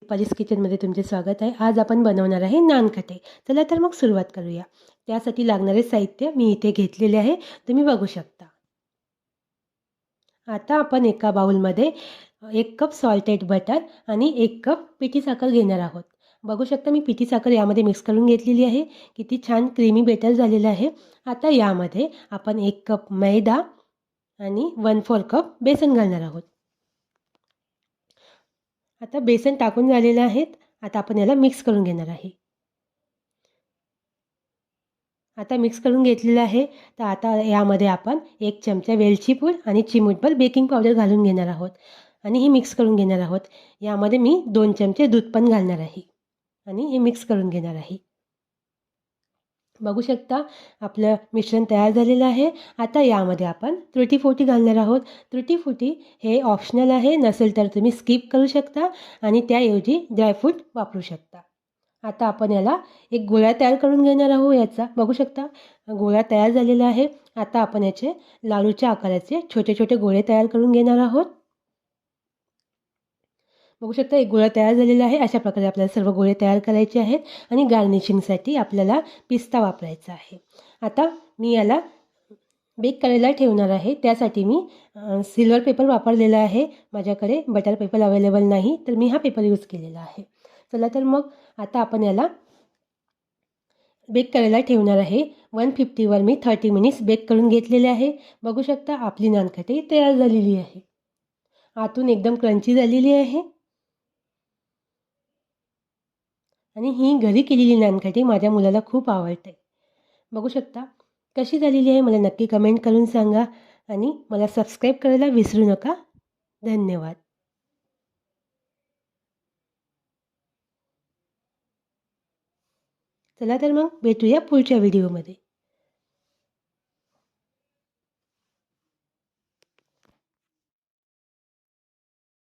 दीपालीज किचनमध्ये तुमचे स्वागत आहे। आज आपण बनवणार आहे नानखटाई। चला तर मग सुरुवात करूया। त्यासाठी लागणारे साहित्य मी इथे घेतलेले आहे, तुम्ही बघू शकता। आता आपण एका बाउलमध्ये 1 कप सॉल्टेड बटर आणि 1 कप पिठी साखर घेणार आहोत। बघू शकता मी पिठी साखर यामध्ये मिक्स करून घेतलेली आहे। किती छान क्रीमी बेटर झालेलं आहे। आता यामध्ये आपण 1 कप मैदा आणि 1/4 कप बेसन घालणार आहोत। आता बेसन टाकून झालेलं आहे। आता आपण याला मिक्स करून घेणार आहे। आता मिक्स करून घेतलेलं आहे। तर आता यामध्ये आपण 1 चमचा वेलची पूड आणि चिमूटभर बेकिंग पावडर घालून घेणार आहोत आणि हे मिक्स करून घेणार आहोत। यामध्ये मी 2 चमचे दूध पण घालणार आहे आणि हे मिक्स करून घेणार आहे। बघू शकता आपलं मिश्रण तयार झालेलं आहे। आता यामध्ये आपण तुटी फुटी घालणार आहोत। तुटी फुटी हे ऑप्शनल आहे, नसेल तर तुम्ही स्किप करू शकता आणि त्याऐवजी ड्रायफ्रूट वापरू शकता। आता आपण याला एक गोळा तयार करून घेणार आहोत याचा। बघू शकता गोळा तयार झालेला आहे। आता आपण याचे लाडूच्या आकाराचे छोटे छोटे गोळे तयार करून घेणार आहोत। बघू शकता एक गोळा तयार झालेला आहे। अशा प्रकारे आपल्याला सर्व गोळे तयार करायचे आहेत आणि गार्निशिंगसाठी आपल्याला पिस्ता वापरायचा आहे। आता मी याला बेक करायला ठेवणार आहे। त्यासाठी मी सिल्वर पेपर वापरलेला आहे। माझ्याकडे बटर पेपर अवेलेबल नाही, तर मी हा पेपर यूज केलेला आहे। चला तर मग आता आपण याला बेक करायला ठेवणार आहे। 150 वर मी 30 मिनिट्स बेक करून घेतलेले आहे। बघू शकता आपली नानखटाई तयार झालेली आहे। आतून एकदम क्रंची झालेली आहे आणि ही घरी केलेली नानखटाई माझ्या मुलाला खूप आवडते। बघू शकता कशी झालेली आहे मला नक्की कमेंट करून सांगा आणि मला सबस्क्राईब करायला विसरू नका। धन्यवाद। चला तर मग भेटूया पुढच्या व्हिडिओमध्ये।